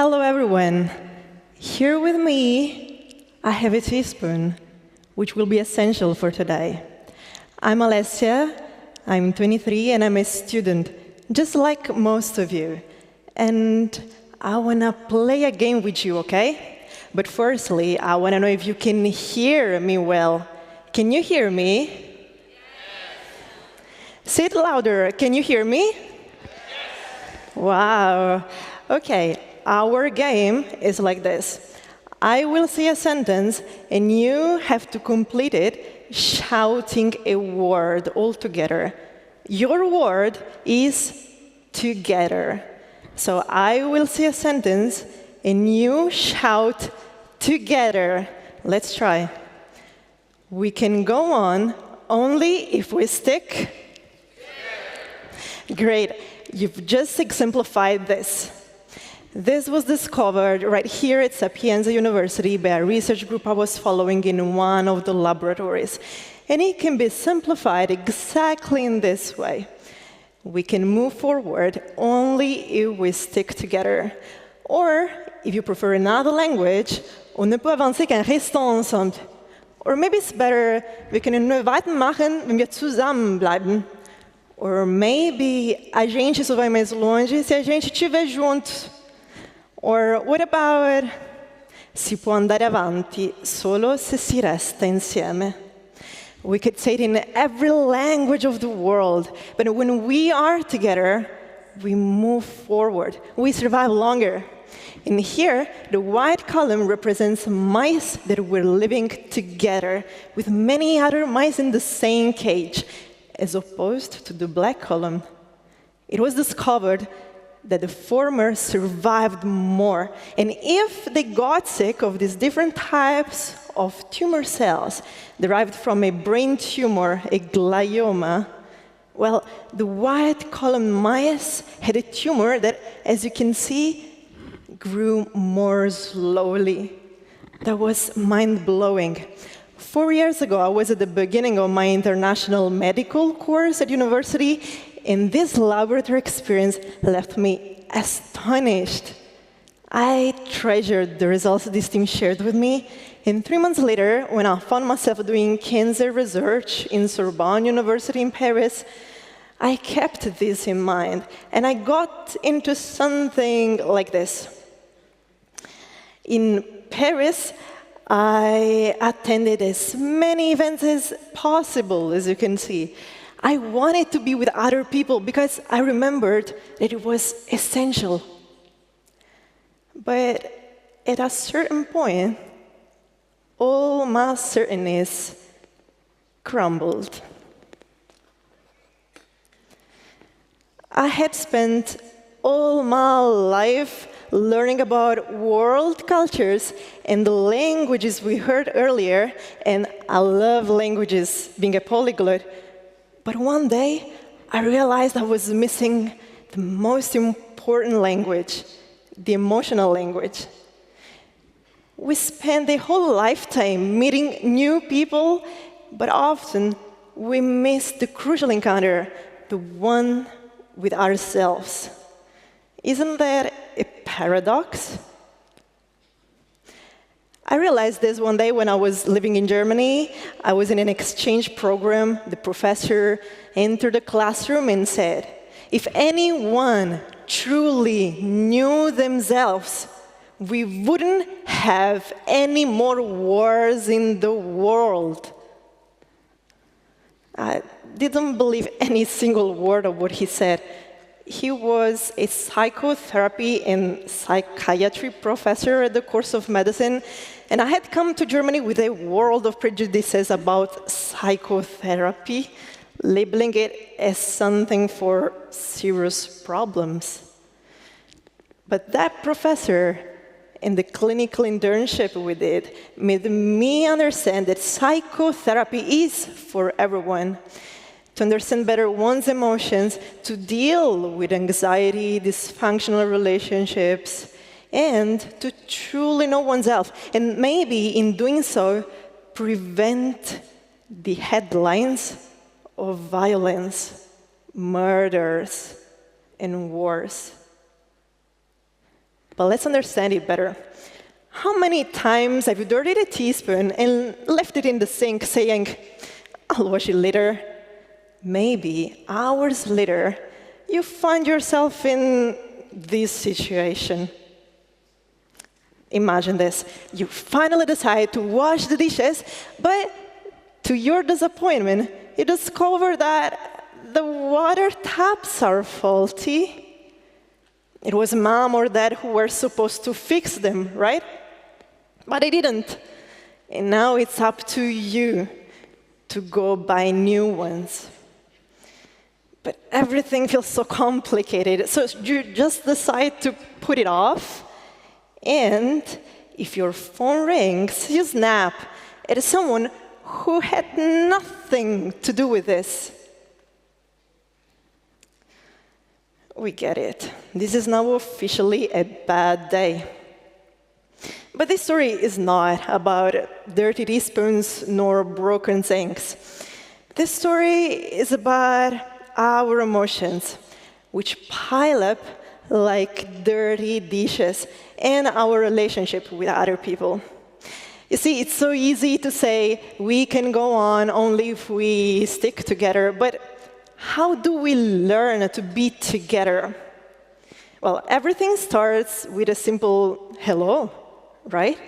Hello, everyone. Here with me, I have a teaspoon, which will be essential for today. I'm Alessia, I'm 23, and I'm a student, just like most of you. And I want to play a game with you, OK? But firstly, I want to know if you can hear me well. Can you hear me? Yes. Say it louder. Can you hear me? Yes. Wow. OK. Our game is like this. I will say a sentence, and you have to complete it shouting a word all together. Your word is together. So I will say a sentence, and you shout together. Let's try. We can go on only if we stick. Great. You've just exemplified this. This was discovered right here at Sapienza University by a research group I was following in one of the laboratories. And it can be simplified exactly in this way. We can move forward only if we stick together. Or, if you prefer another language, on ne peut avancer qu'en restant ensemble. Or maybe it's better, wir können nur weitermachen, wenn wir zusammenbleiben. Or maybe a gente só vai mais longe se a gente estiver junto. Or what about, si può andare avanti solo se si resta insieme? We could say it in every language of the world, but when we are together, we move forward. We survive longer. And here, the white column represents mice that were living together with many other mice in the same cage, as opposed to the black column. It was discovered that the former survived more. And if they got sick of these different types of tumor cells derived from a brain tumor, a glioma, well, the white column mice had a tumor that, as you can see, grew more slowly. That was mind-blowing. 4 years ago, I was at the beginning of my international medical course at university, and this laboratory experience left me astonished. I treasured the results this team shared with me, and 3 months later, when I found myself doing cancer research in Sorbonne University in Paris, I kept this in mind, and I got into something like this. In Paris, I attended as many events as possible, as you can see. I wanted to be with other people because I remembered that it was essential. But at a certain point, all my certainties crumbled. I had spent all my life learning about world cultures and the languages we heard earlier, and I love languages, being a polyglot. But one day, I realized I was missing the most important language, the emotional language. We spend a whole lifetime meeting new people, but often we miss the crucial encounter, the one with ourselves. Isn't that a paradox? I realized this one day when I was living in Germany. I was in an exchange program. The professor entered the classroom and said, if anyone truly knew themselves, we wouldn't have any more wars in the world. I didn't believe any single word of what he said. He was a psychotherapy and psychiatry professor at the course of medicine, and I had come to Germany with a world of prejudices about psychotherapy, labeling it as something for serious problems. But that professor and the clinical internship we did made me understand that psychotherapy is for everyone. To understand better one's emotions, to deal with anxiety, dysfunctional relationships, and to truly know oneself. And maybe in doing so, prevent the headlines of violence, murders, and wars. But let's understand it better. How many times have you dirtied a teaspoon and left it in the sink saying, I'll wash it later? Maybe hours later, you find yourself in this situation. Imagine this. You finally decide to wash the dishes, but to your disappointment, you discover that the water taps are faulty. It was mom or dad who were supposed to fix them, right? But they didn't. And now it's up to you to go buy new ones. But everything feels so complicated, so you just decide to put it off. And if your phone rings, you snap at someone who had nothing to do with this. We get it. This is now officially a bad day. But this story is not about dirty teaspoons nor broken sinks. This story is about our emotions, which pile up like dirty dishes, and our relationship with other people. You see, it's so easy to say we can go on only if we stick together, but how do we learn to be together? Well, everything starts with a simple hello, right?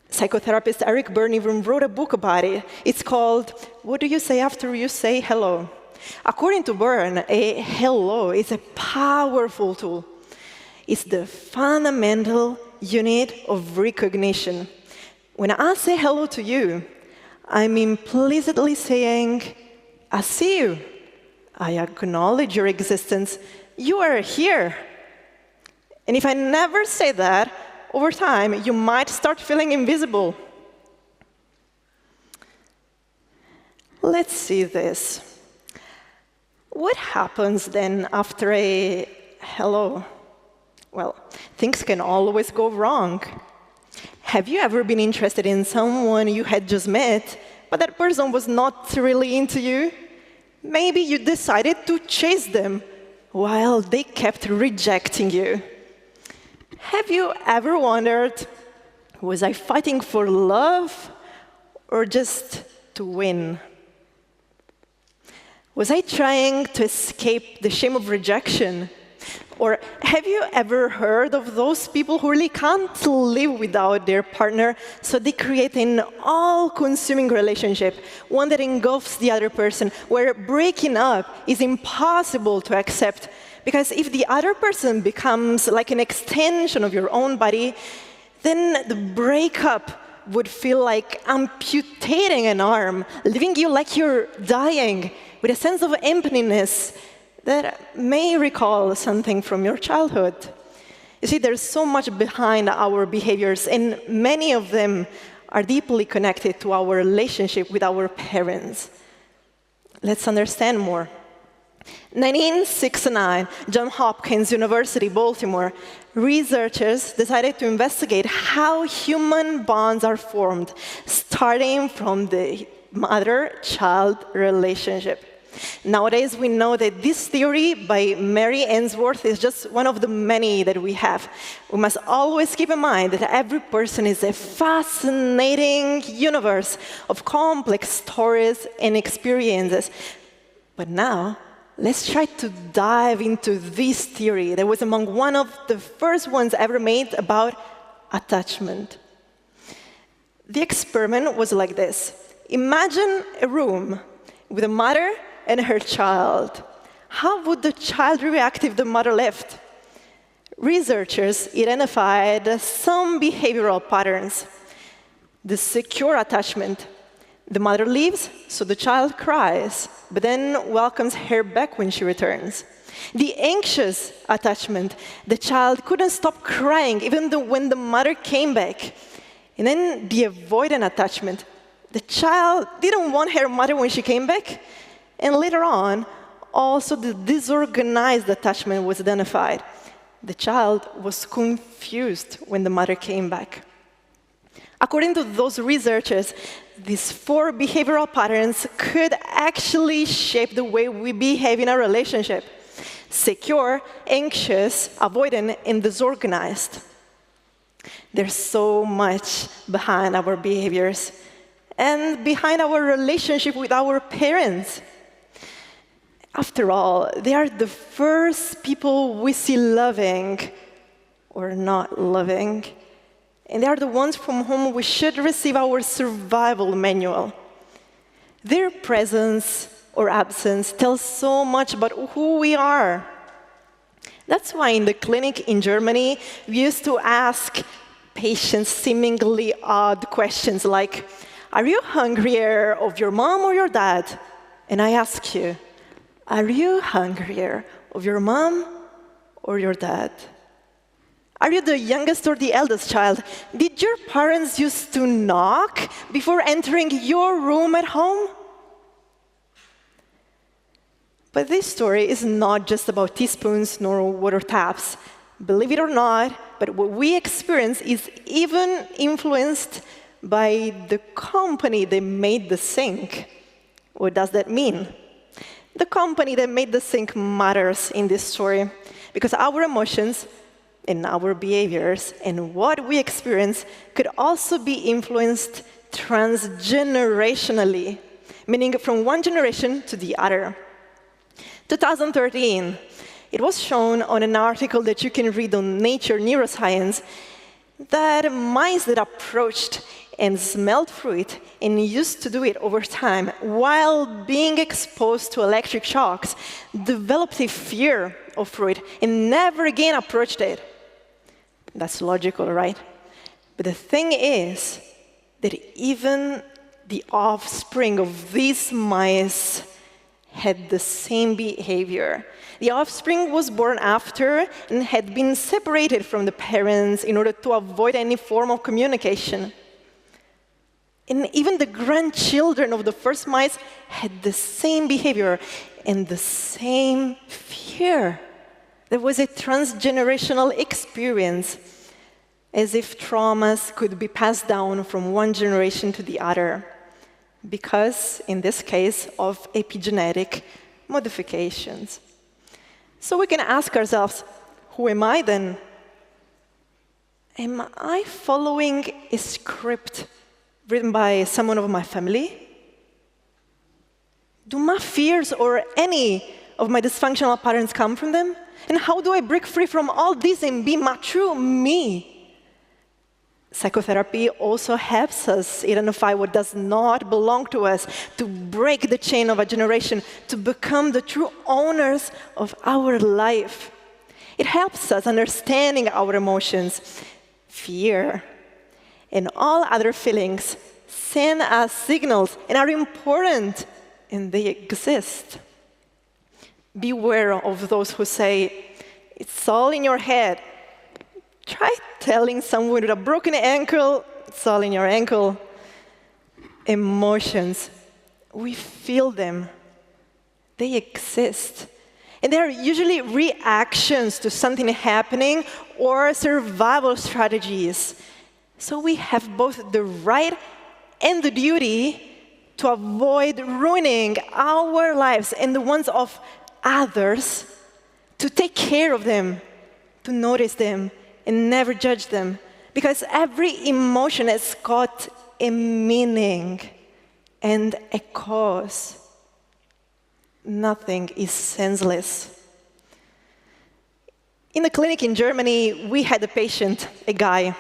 Psychotherapist Eric Berne even wrote a book about it. It's called, What Do You Say After You Say Hello? According to Berne, a hello is a powerful tool. It's the fundamental unit of recognition. When I say hello to you, I'm implicitly saying, I see you. I acknowledge your existence. You are here. And if I never say that, over time, you might start feeling invisible. Let's see this. What happens then after a hello? Well, things can always go wrong. Have you ever been interested in someone you had just met, but that person was not really into you? Maybe you decided to chase them while they kept rejecting you. Have you ever wondered, was I fighting for love or just to win? Was I trying to escape the shame of rejection? Or have you ever heard of those people who really can't live without their partner, so they create an all-consuming relationship, one that engulfs the other person, where breaking up is impossible to accept? Because if the other person becomes like an extension of your own body, then the breakup would feel like amputating an arm, leaving you like you're dying, with a sense of emptiness that may recall something from your childhood. You see, there's so much behind our behaviors, and many of them are deeply connected to our relationship with our parents. Let's understand more. 1969, Johns Hopkins University, Baltimore, researchers decided to investigate how human bonds are formed, starting from the mother-child relationship. Nowadays, we know that this theory by Mary Ainsworth is just one of the many that we have. We must always keep in mind that every person is a fascinating universe of complex stories and experiences. But now, let's try to dive into this theory that was among one of the first ones ever made about attachment. The experiment was like this. Imagine a room with a mother and her child. How would the child react if the mother left? Researchers identified some behavioral patterns. The secure attachment. The mother leaves, so the child cries, but then welcomes her back when she returns. The anxious attachment. The child couldn't stop crying even when the mother came back. And then the avoidant attachment. The child didn't want her mother when she came back. And later on, also the disorganized attachment was identified. The child was confused when the mother came back. According to those researchers, these 4 behavioral patterns could actually shape the way we behave in our relationship. secure, anxious, avoidant, and disorganized. There's so much behind our behaviors and behind our relationship with our parents. After all, they are the first people we see loving or not loving. And they are the ones from whom we should receive our survival manual. Their presence or absence tells so much about who we are. That's why in the clinic in Germany, we used to ask patients seemingly odd questions like, are you hungrier of your mom or your dad? And I ask you, are you hungrier of your mom or your dad? Are you the youngest or the eldest child? Did your parents used to knock before entering your room at home? But this story is not just about teaspoons nor water taps. Believe it or not, but what we experience is even influenced by the company that made the sink. What does that mean? The company that made the sink matters in this story because our emotions and our behaviors and what we experience could also be influenced transgenerationally, meaning from one generation to the other. 2013, it was shown on an article that you can read on Nature Neuroscience that mice that approached and smelled fruit and used to do it over time while being exposed to electric shocks developed a fear of fruit and never again approached it. That's logical, right? But the thing is that even the offspring of these mice had the same behavior. The offspring was born after and had been separated from the parents in order to avoid any form of communication. And even the grandchildren of the first mice had the same behavior and the same fear. There was a transgenerational experience, as if traumas could be passed down from one generation to the other, because, in this case, of epigenetic modifications. So we can ask ourselves, who am I then? Am I following a script written by someone of my family? Do my fears or any of my dysfunctional patterns come from them? And how do I break free from all this and be my true me? Psychotherapy also helps us identify what does not belong to us, to break the chain of a generation, to become the true owners of our life. It helps us understanding our emotions. Fear and all other feelings send us signals and are important, and they exist. Beware of those who say, it's all in your head. Try telling someone with a broken ankle, it's all in your ankle. Emotions, we feel them. They exist. And they are usually reactions to something happening or survival strategies. So we have both the right and the duty to avoid ruining our lives and the ones of others, to take care of them, to notice them, and never judge them. Because every emotion has got a meaning and a cause. Nothing is senseless. In the clinic in Germany, we had a patient, a guy,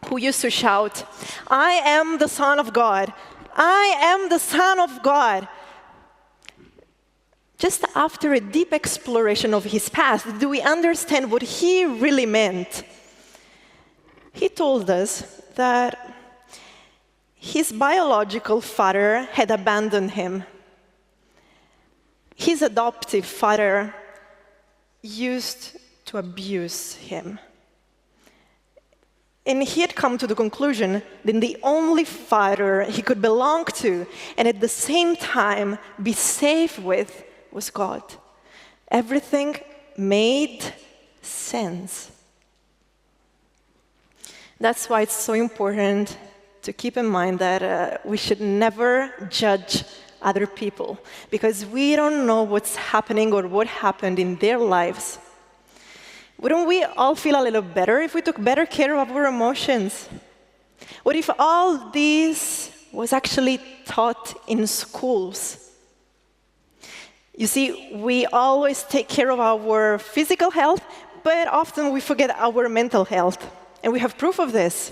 who used to shout, I am the Son of God. I am the Son of God. Just after a deep exploration of his past, do we understand what he really meant? He told us that his biological father had abandoned him. His adoptive father used to abuse him. And he had come to the conclusion that the only father he could belong to and at the same time be safe with was God. Everything made sense. That's why it's so important to keep in mind that we should never judge other people, because we don't know what's happening or what happened in their lives. Wouldn't we all feel a little better if we took better care of our emotions? What if all this was actually taught in schools? You see, we always take care of our physical health, but often we forget our mental health. And we have proof of this.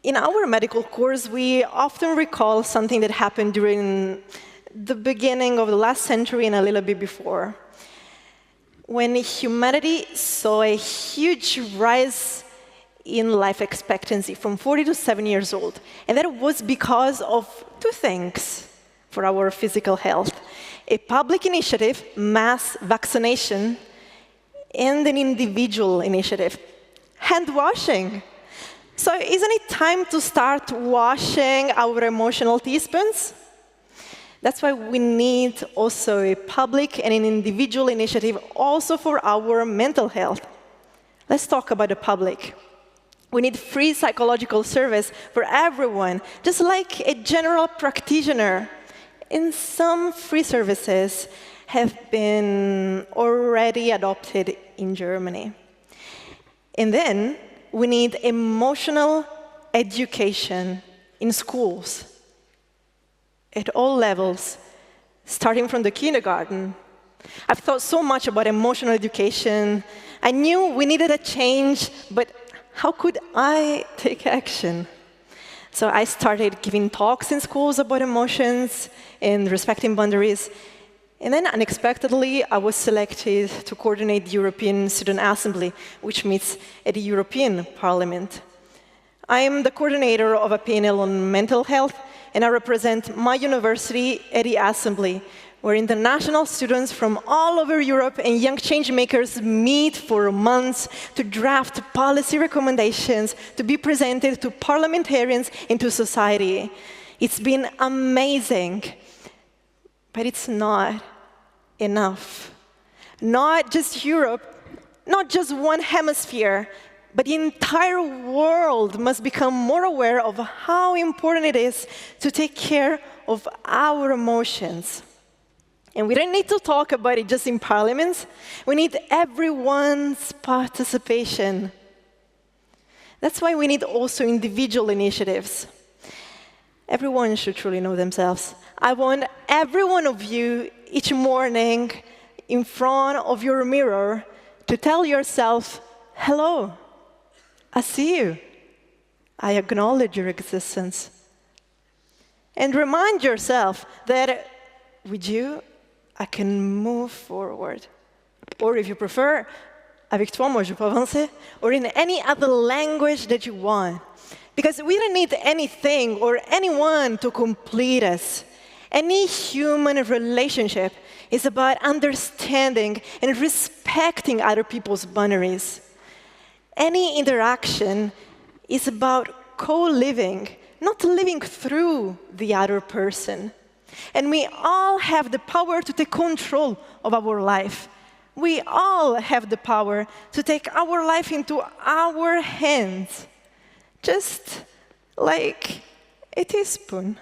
In our medical course, we often recall something that happened during the beginning of the last century and a little bit before, when humanity saw a huge rise in life expectancy from 40 to 7 years old. And that was because of two things for our physical health: a public initiative, mass vaccination, and an individual initiative, hand washing. So isn't it time to start washing our emotional teaspoons? That's why we need also a public and an individual initiative also for our mental health. Let's talk about the public. We need free psychological service for everyone, just like a general practitioner. And some free services have been already adopted in Germany. And then we need emotional education in schools at all levels, starting from the kindergarten. I've thought so much about emotional education. I knew we needed a change, but how could I take action? So I started giving talks in schools about emotions and respecting boundaries. And then unexpectedly, I was selected to coordinate the European Student Assembly, which meets at the European Parliament. I am the coordinator of a panel on mental health, and I represent my university at the Assembly, where international students from all over Europe and young change makers meet for months to draft policy recommendations to be presented to parliamentarians and to society. It's been amazing, but it's not enough. Not just Europe, not just one hemisphere, but the entire world must become more aware of how important it is to take care of our emotions. And we don't need to talk about it just in parliaments. We need everyone's participation. That's why we need also individual initiatives. Everyone should truly know themselves. I want every one of you each morning in front of your mirror to tell yourself, hello, I see you. I acknowledge your existence. And remind yourself that with you, I can move forward. Or if you prefer, avec toi, moi, je peux avancer. Or in any other language that you want. Because we don't need anything or anyone to complete us. Any human relationship is about understanding and respecting other people's boundaries. Any interaction is about co-living, not living through the other person. And we all have the power to take control of our life. We all have the power to take our life into our hands, just like a teaspoon.